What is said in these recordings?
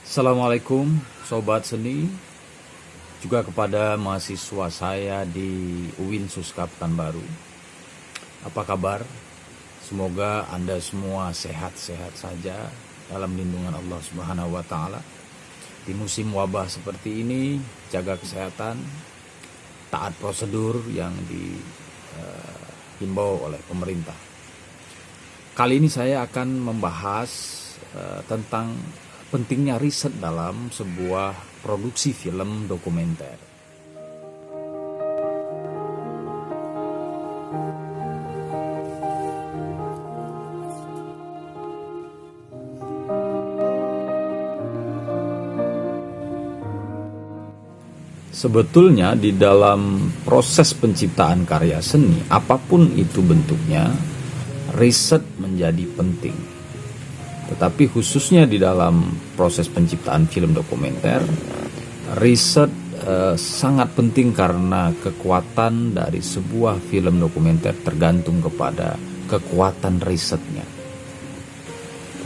Assalamualaikum Sobat Seni, juga kepada mahasiswa saya di UIN Suska Pekanbaru. Apa kabar? Semoga Anda semua sehat-sehat saja dalam lindungan Allah Subhanahu wa Ta'ala. Di musim wabah seperti ini, jaga kesehatan, taat prosedur yang dihimbau oleh pemerintah. Kali ini saya akan membahas tentang pentingnya riset dalam sebuah produksi film dokumenter. Sebetulnya di dalam proses penciptaan karya seni, apapun itu bentuknya, riset menjadi penting. Tetapi khususnya di dalam proses penciptaan film dokumenter, riset sangat penting karena kekuatan dari sebuah film dokumenter tergantung kepada kekuatan risetnya.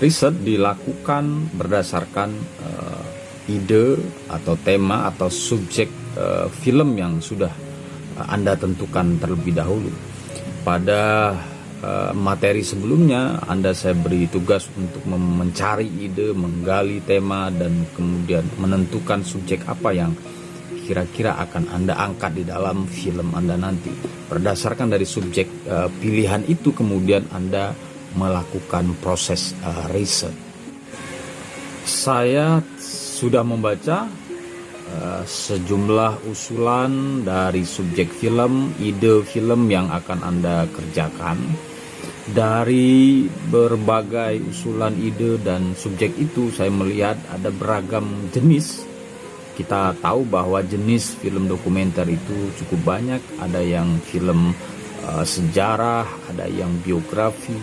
Riset dilakukan berdasarkan ide atau tema atau subjek film yang sudah Anda tentukan terlebih dahulu. Pada materi sebelumnya saya beri tugas untuk mencari ide, menggali tema, dan kemudian menentukan subjek apa yang kira-kira akan Anda angkat di dalam film Anda nanti. Berdasarkan dari subjek pilihan itu, kemudian Anda melakukan proses riset. Saya sudah membaca sejumlah usulan dari subjek film, ide film yang akan Anda kerjakan. Dari berbagai usulan, ide, dan subjek itu saya melihat ada beragam jenis. Kita tahu bahwa jenis film dokumenter itu cukup banyak. Ada yang film sejarah, ada yang biografi,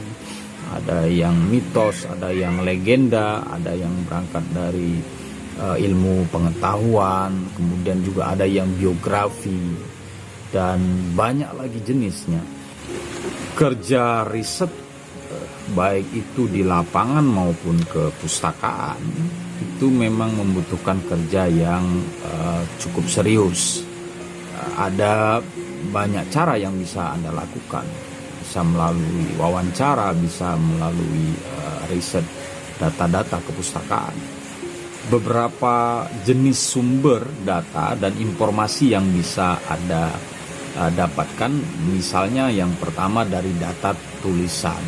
ada yang mitos, ada yang legenda, ada yang berangkat dari ilmu pengetahuan, kemudian juga ada yang biografi, dan banyak lagi jenisnya. Kerja riset, baik itu di lapangan maupun ke pustakaan, itu memang membutuhkan kerja yang cukup serius. Ada banyak cara yang bisa Anda lakukan, bisa melalui wawancara, bisa melalui riset data-data kepustakaan. Beberapa jenis sumber data dan informasi yang bisa Anda dapatkan, misalnya yang pertama dari data tulisan.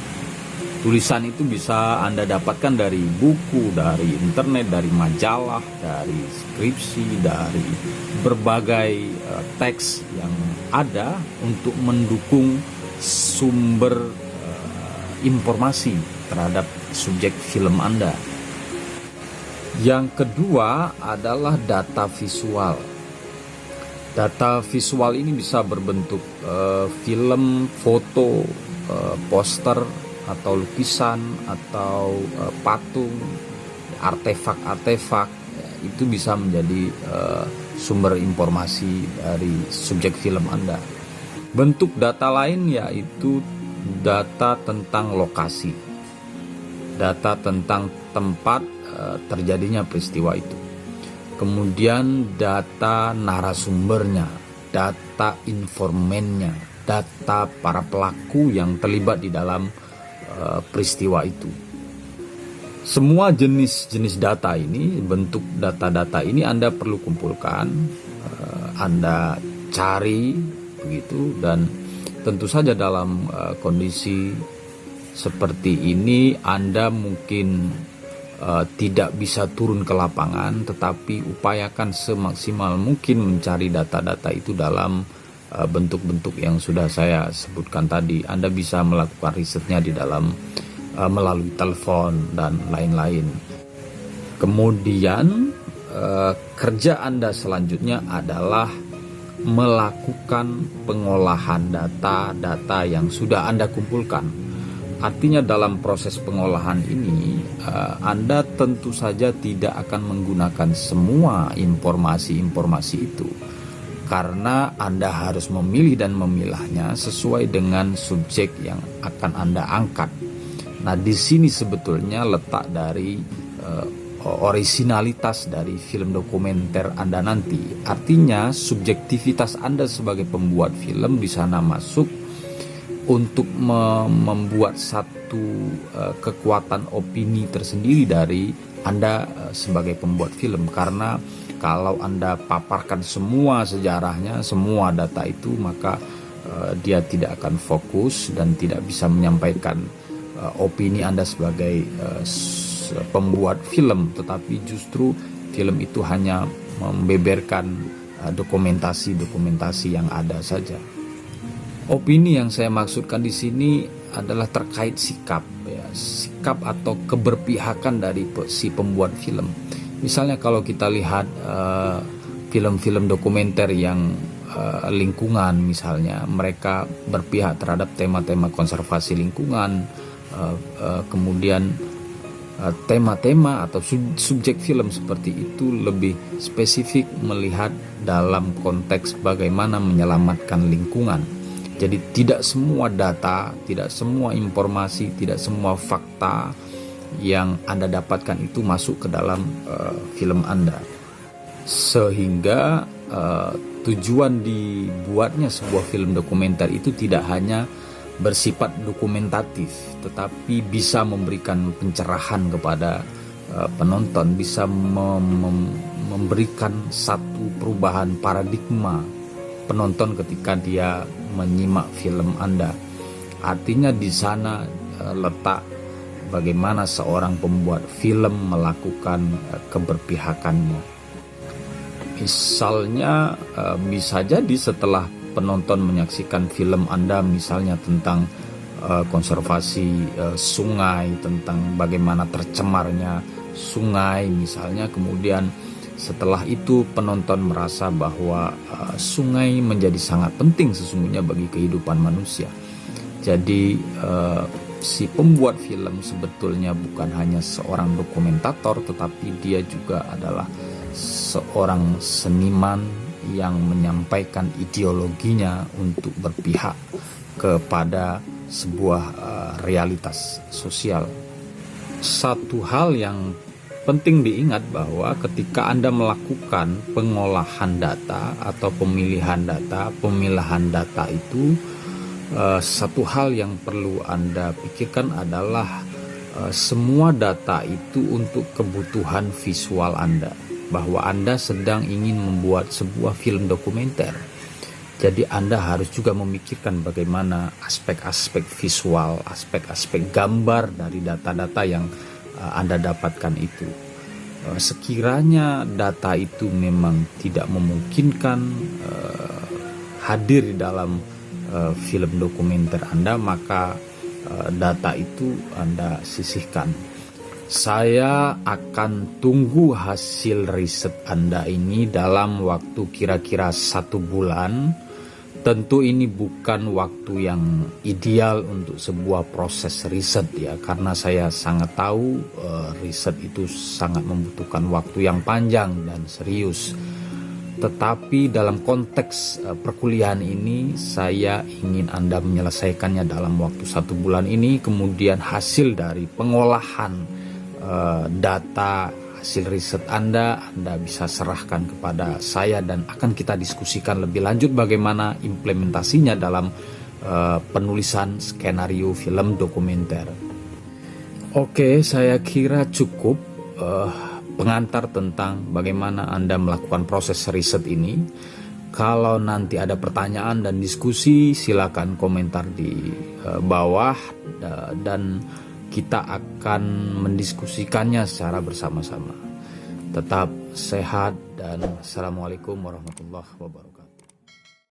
Tulisan itu bisa Anda dapatkan dari buku, dari internet, dari majalah, dari skripsi, dari berbagai teks yang ada untuk mendukung sumber informasi terhadap subjek film Anda. Yang kedua adalah data visual. Data visual ini bisa berbentuk film, foto, poster, atau lukisan, atau patung, artefak-artefak. Itu bisa menjadi sumber informasi dari subjek film Anda. Bentuk data lain yaitu data tentang lokasi, data tentang tempat terjadinya peristiwa itu. Kemudian data narasumbernya, data informannya, data para pelaku yang terlibat di dalam peristiwa itu. Semua jenis-jenis data ini, bentuk data-data ini Anda perlu kumpulkan, Anda cari begitu, dan tentu saja dalam kondisi seperti ini Anda mungkin tidak bisa turun ke lapangan, tetapi upayakan semaksimal mungkin mencari data-data itu dalam bentuk-bentuk yang sudah saya sebutkan tadi. Anda bisa melakukan risetnya di dalam melalui telepon dan lain-lain. Kemudian kerja Anda selanjutnya adalah melakukan pengolahan data-data yang sudah Anda kumpulkan. Artinya dalam proses pengolahan ini Anda tentu saja tidak akan menggunakan semua informasi-informasi itu, karena Anda harus memilih dan memilahnya sesuai dengan subjek yang akan Anda angkat. Nah, di sini sebetulnya letak dari orisinalitas dari film dokumenter Anda nanti. Artinya subjektivitas Anda sebagai pembuat film di sana masuk untuk membuat satu kekuatan opini tersendiri dari Anda sebagai pembuat film. Karena kalau Anda paparkan semua sejarahnya, semua data itu, maka dia tidak akan fokus dan tidak bisa menyampaikan opini Anda sebagai pembuat film, tetapi justru film itu hanya membeberkan dokumentasi yang ada saja. Opini yang saya maksudkan di sini adalah terkait sikap, ya, sikap atau keberpihakan dari si pembuat film. Misalnya kalau kita lihat film-film dokumenter yang lingkungan, misalnya mereka berpihak terhadap tema-tema konservasi lingkungan, kemudian tema-tema atau subjek film seperti itu lebih spesifik melihat dalam konteks bagaimana menyelamatkan lingkungan. Jadi tidak semua data, tidak semua informasi, tidak semua fakta yang Anda dapatkan itu masuk ke dalam film Anda. Sehingga tujuan dibuatnya sebuah film dokumenter itu tidak hanya bersifat dokumentatif, tetapi bisa memberikan pencerahan kepada penonton, bisa memberikan satu perubahan paradigma penonton ketika dia menyimak film Anda. Artinya di sana letak bagaimana seorang pembuat film melakukan keberpihakannya. Misalnya bisa jadi setelah penonton menyaksikan film Anda misalnya tentang konservasi sungai, tentang bagaimana tercemarnya sungai misalnya, kemudian setelah itu penonton merasa bahwa sungai menjadi sangat penting sesungguhnya bagi kehidupan manusia. Jadi si pembuat film sebetulnya bukan hanya seorang dokumentator, tetapi dia juga adalah seorang seniman yang menyampaikan ideologinya untuk berpihak kepada sebuah realitas sosial. Satu hal yang penting diingat bahwa ketika Anda melakukan pengolahan data atau pemilahan data itu, satu hal yang perlu Anda pikirkan adalah semua data itu untuk kebutuhan visual Anda, bahwa Anda sedang ingin membuat sebuah film dokumenter. Jadi Anda harus juga memikirkan bagaimana aspek-aspek visual, aspek-aspek gambar dari data-data yang Anda dapatkan itu. Sekiranya data itu memang tidak memungkinkan hadir di dalam film dokumenter Anda, maka data itu Anda sisihkan. Saya akan tunggu hasil riset Anda ini dalam waktu kira-kira 1 bulan. Tentu ini bukan waktu yang ideal untuk sebuah proses riset ya, karena saya sangat tahu riset itu sangat membutuhkan waktu yang panjang dan serius. Tetapi dalam konteks perkuliahan ini saya ingin Anda menyelesaikannya dalam waktu 1 bulan ini, kemudian hasil dari pengolahan data hasil riset Anda bisa serahkan kepada saya dan akan kita diskusikan lebih lanjut bagaimana implementasinya dalam penulisan skenario film dokumenter. Oke, saya kira cukup pengantar tentang bagaimana Anda melakukan proses riset ini. Kalau nanti ada pertanyaan dan diskusi, silakan komentar di bawah dan kita akan mendiskusikannya secara bersama-sama. Tetap sehat dan assalamualaikum warahmatullahi wabarakatuh.